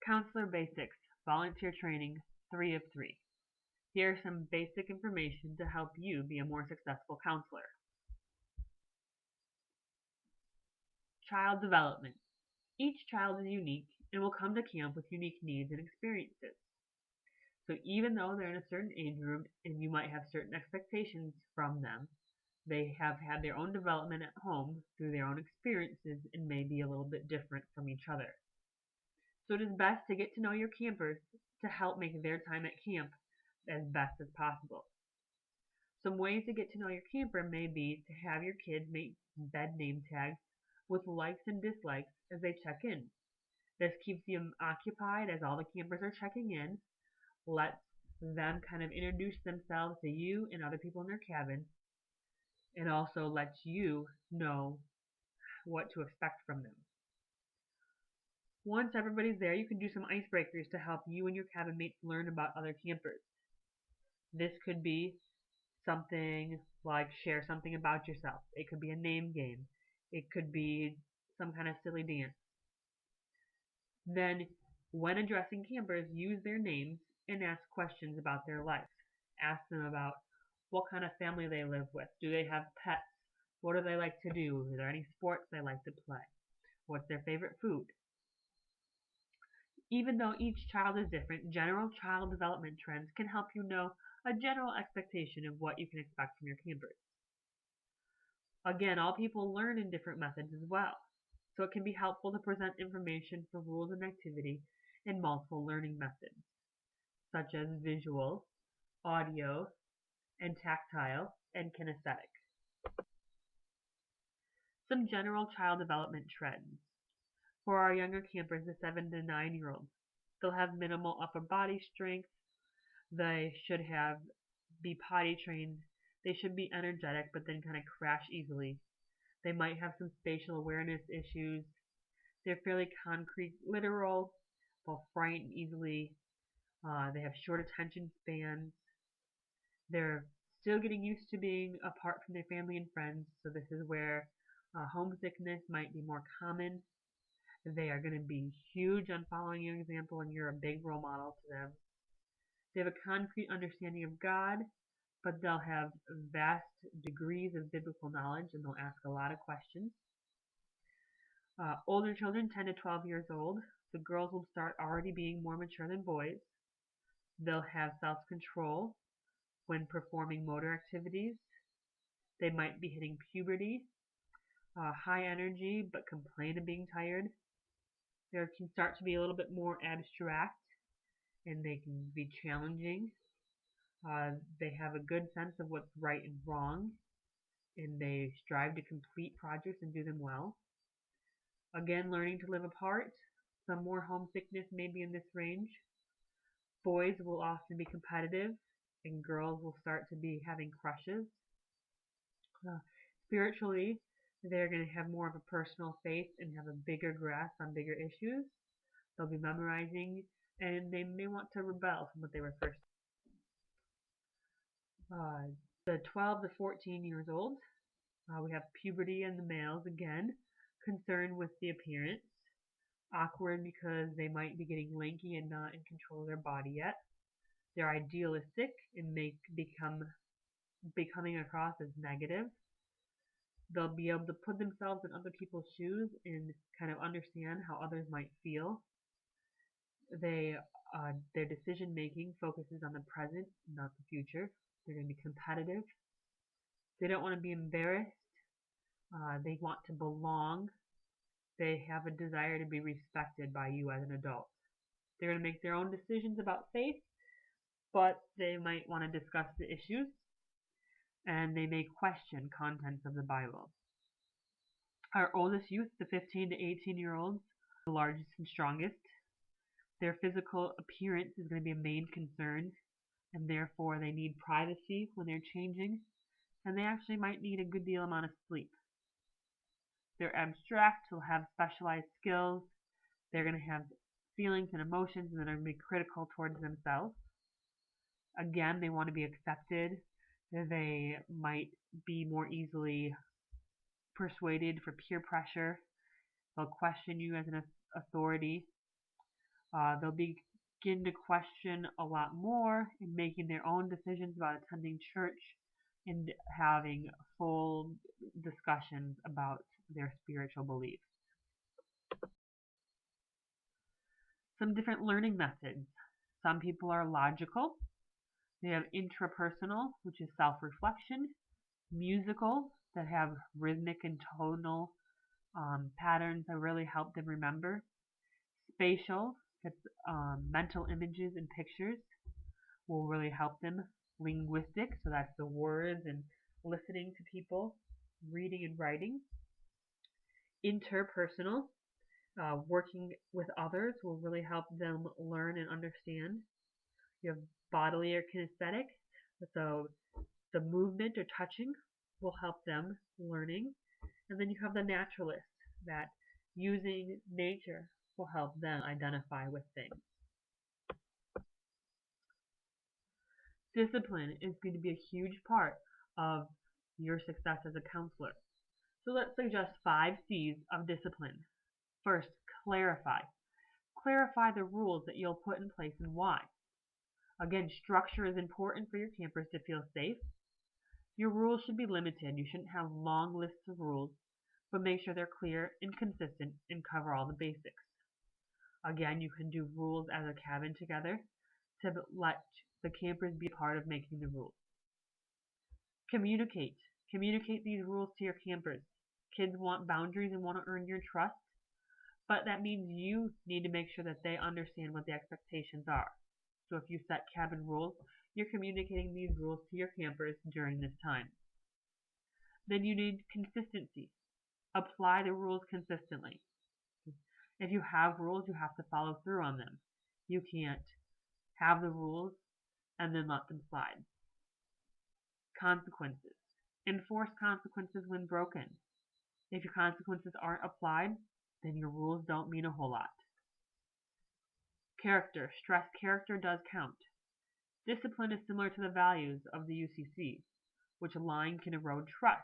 Counselor Basics, Volunteer Training, 3 of 3. Here are some basic information to help you be a more successful counselor. Child development. Each child is unique and will come to camp with unique needs and experiences. So even though they're in a certain age group and you might have certain expectations from them, they have had their own development at home through their own experiences and may be a little bit different from each other. So it is best to get to know your campers to help make their time at camp as best as possible. Some ways to get to know your camper may be to have your kids make bed name tags with likes and dislikes as they check in. This keeps them occupied as all the campers are checking in, lets them kind of introduce themselves to you and other people in their cabin, and also lets you know what to expect from them. Once everybody's there, you can do some icebreakers to help you and your cabin mates learn about other campers. This could be something like share something about yourself. It could be a name game. It could be some kind of silly dance. Then, when addressing campers, use their names and ask questions about their life. Ask them about what kind of family they live with. Do they have pets? What do they like to do? Are there any sports they like to play? What's their favorite food? Even though each child is different, general child development trends can help you know a general expectation of what you can expect from your campers. Again, all people learn in different methods as well, so it can be helpful to present information for rules and activity in multiple learning methods, such as visual, audio, and tactile, and kinesthetic. Some general child development trends. For our younger campers, the 7 to 9-year-olds, they'll have minimal upper body strength. They should be potty trained. They should be energetic, but then kind of crash easily. They might have some spatial awareness issues. They're fairly concrete, literal. They'll frighten easily. They have short attention spans. They're still getting used to being apart from their family and friends, so this is where homesickness might be more common. They are going to be huge on following your example, and you're a big role model to them. They have a concrete understanding of God, but they'll have vast degrees of biblical knowledge, and they'll ask a lot of questions. Older children, 10 to 12 years old, the girls will start already being more mature than boys. They'll have self-control when performing motor activities. They might be hitting puberty, high energy, but complain of being tired. They can start to be a little bit more abstract, and they can be challenging. They have a good sense of what's right and wrong, and they strive to complete projects and do them well. Again, learning to live apart. Some more homesickness may be in this range. Boys will often be competitive, and girls will start to be having crushes. Spiritually, they're going to have more of a personal faith and have a bigger grasp on bigger issues. They'll be memorizing, and they may want to rebel from what they were first. The 12 to 14 years old, we have puberty in the males again, concerned with the appearance. Awkward because they might be getting lanky and not in control of their body yet. They're idealistic and may becoming across as negative. They'll be able to put themselves in other people's shoes and kind of understand how others might feel. Their decision making focuses on the present, not the future. They're going to be competitive. They don't want to be embarrassed. They want to belong. They have a desire to be respected by you as an adult. They're going to make their own decisions about faith, but they might want to discuss the issues, and they may question contents of the Bible. Our oldest youth, the 15 to 18-year-olds, the largest and strongest. Their physical appearance is going to be a main concern, and therefore they need privacy when they're changing, and they actually might need a good deal amount of sleep. They're abstract, will have specialized skills. They're going to have feelings and emotions that are going to be critical towards themselves. Again, they want to be accepted. They might be more easily persuaded for peer pressure. They'll question you as an authority. They'll begin to question a lot more and making their own decisions about attending church and having full discussions about their spiritual beliefs. Some different learning methods. Some people are logical. They have intrapersonal, which is self-reflection, musical, that have rhythmic and tonal patterns that really help them remember, spatial, that's mental images and pictures will really help them, linguistic, so that's the words and listening to people, reading and writing, interpersonal, working with others will really help them learn and understand. You have bodily or kinesthetic, so the movement or touching will help them learning. And then you have the naturalist, that using nature will help them identify with things. Discipline is going to be a huge part of your success as a counselor. So let's suggest 5 C's of discipline. First, clarify. Clarify the rules that you'll put in place and why. Again, structure is important for your campers to feel safe. Your rules should be limited. You shouldn't have long lists of rules, but make sure they're clear and consistent and cover all the basics. Again, you can do rules as a cabin together to let the campers be a part of making the rules. Communicate. Communicate these rules to your campers. Kids want boundaries and want to earn your trust, but that means you need to make sure that they understand what the expectations are. So if you set cabin rules, you're communicating these rules to your campers during this time. Then you need consistency. Apply the rules consistently. If you have rules, you have to follow through on them. You can't have the rules and then let them slide. Consequences. Enforce consequences when broken. If your consequences aren't applied, then your rules don't mean a whole lot. Character. Stress character does count. Discipline is similar to the values of the UCC, which lying can erode trust.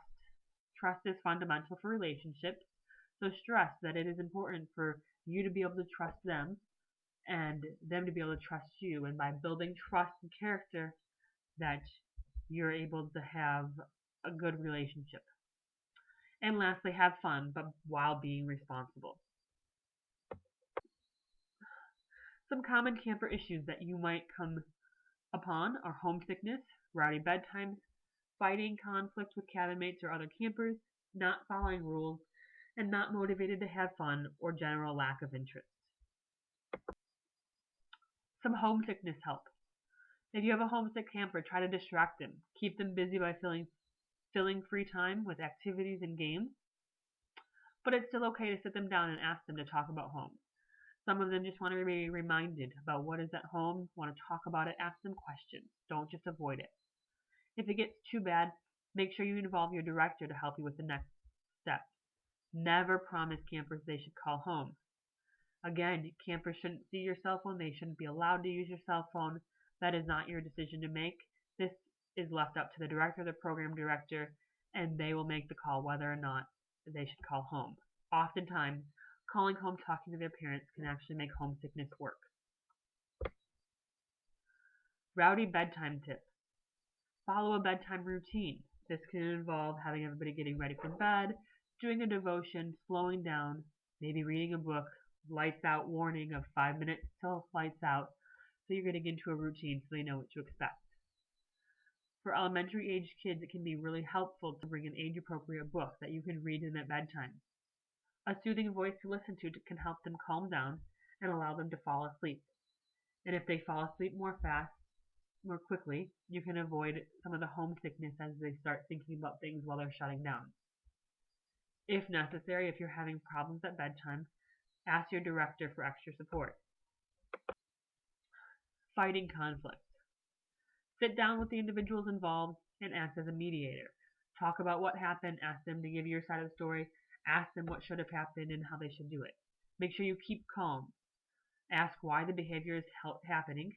Trust is fundamental for relationships, so stress that it is important for you to be able to trust them and them to be able to trust you. And by building trust and character, that you're able to have a good relationship. And lastly, have fun, but while being responsible. Some common camper issues that you might come upon are homesickness, rowdy bedtimes, fighting conflict with cabin mates or other campers, not following rules, and not motivated to have fun or general lack of interest. Some homesickness help. If you have a homesick camper, try to distract them. Keep them busy by filling free time with activities and games. But it's still okay to sit them down and ask them to talk about home. Some of them just want to be reminded about what is at home, want to talk about it, ask them questions. Don't just avoid it. If it gets too bad, make sure you involve your director to help you with the next step. Never promise campers they should call home. Again, campers shouldn't see your cell phone. They shouldn't be allowed to use your cell phone. That is not your decision to make. This is left up to the director, the program director, and they will make the call whether or not they should call home. Oftentimes, calling home, talking to their parents can actually make homesickness work. Rowdy bedtime tip. Follow a bedtime routine. This can involve having everybody getting ready for bed, doing a devotion, slowing down, maybe reading a book, lights out warning of 5 minutes till lights out, so you're getting into a routine so they know what to expect. For elementary age kids, it can be really helpful to bring an age-appropriate book that you can read to them at bedtime. A soothing voice to listen to can help them calm down and allow them to fall asleep. And if they fall asleep more quickly, you can avoid some of the homesickness as they start thinking about things while they're shutting down. If necessary, if you're having problems at bedtime, ask your director for extra support. Fighting conflict. Sit down with the individuals involved and act as a mediator. Talk about what happened, ask them to give your side of the story, ask them what should have happened and how they should do it. Make sure you keep calm. Ask why the behavior is happening.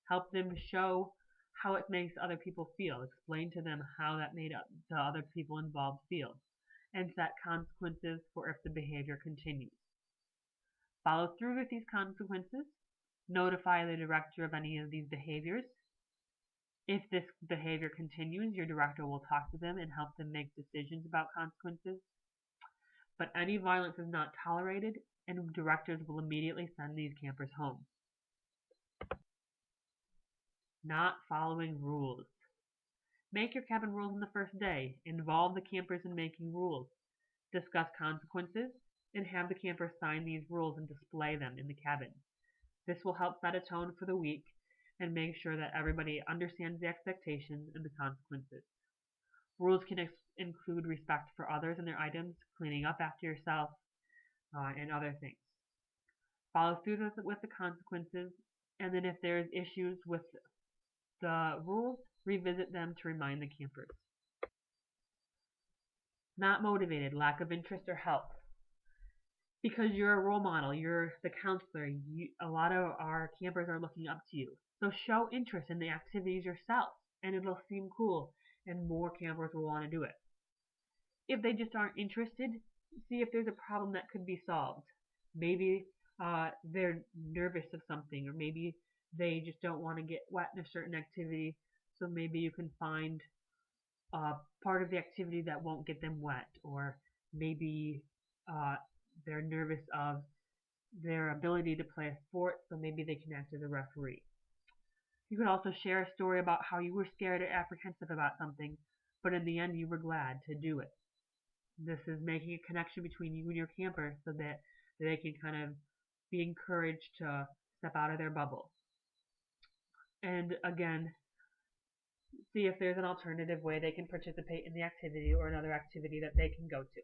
Help them show how it makes other people feel. Explain to them how that made the other people involved feel. And set consequences for if the behavior continues. Follow through with these consequences. Notify the director of any of these behaviors. If this behavior continues, your director will talk to them and help them make decisions about consequences. But any violence is not tolerated, and directors will immediately send these campers home. Not following rules. Make your cabin rules on the first day. Involve the campers in making rules. Discuss consequences, and have the campers sign these rules and display them in the cabin. This will help set a tone for the week and make sure that everybody understands the expectations and the consequences. Rules can include respect for others and their items, cleaning up after yourself, and other things. Follow through with the consequences, and then if there's issues with the rules, revisit them to remind the campers. Not motivated, lack of interest or help. Because you're a role model, you're the counselor, a lot of our campers are looking up to you. So show interest in the activities yourself, and it'll seem cool, and more campers will want to do it. If they just aren't interested, see if there's a problem that could be solved. Maybe they're nervous of something, or maybe they just don't want to get wet in a certain activity, so maybe you can find part of the activity that won't get them wet, or maybe they're nervous of their ability to play a sport, so maybe they can act as a referee. You can also share a story about how you were scared or apprehensive about something, but in the end you were glad to do it. This is making a connection between you and your camper so that they can kind of be encouraged to step out of their bubble. And again, see if there's an alternative way they can participate in the activity or another activity that they can go to.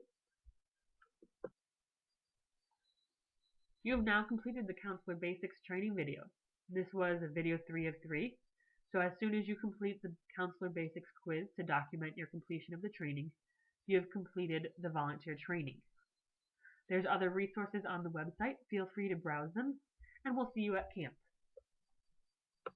You have now completed the Counselor Basics training video. This was video 3 of 3. So as soon as you complete the Counselor Basics quiz to document your completion of the training, you have completed the volunteer training. There's other resources on the website. Feel free to browse them, and we'll see you at camp.